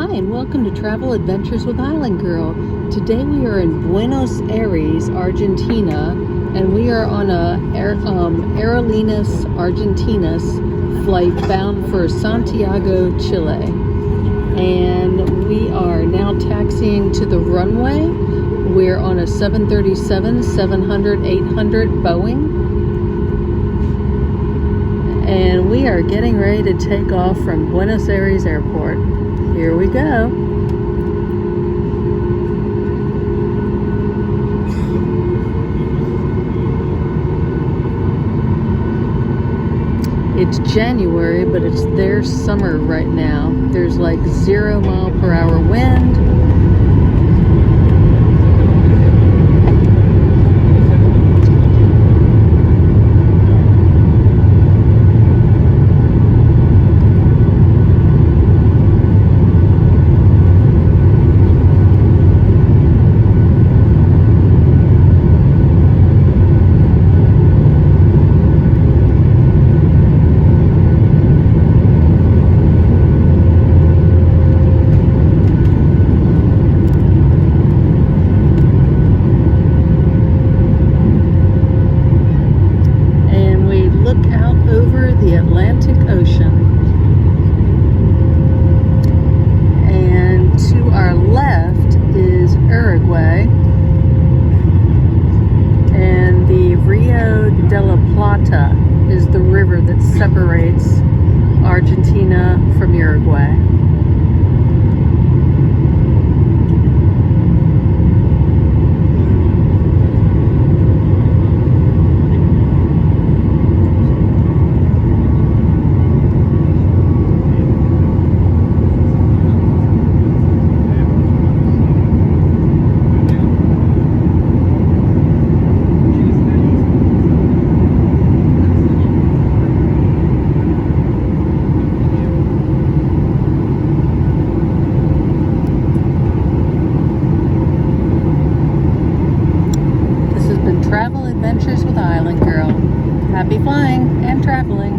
Hi, and welcome to Travel Adventures with Island Girl. Today we are in Buenos Aires, Argentina, and we are on a Aerolíneas Argentinas flight bound for Santiago, Chile. And we are now taxiing to the runway. We're on a 737, 700, 800 Boeing. And we are getting ready to take off from Buenos Aires Airport. Here we go. It's January, but it's their summer right now. There's like 0 mile/hour wind. Plata is the river that separates Argentina from Uruguay. Travel Adventures with Island Girl. Happy flying and traveling.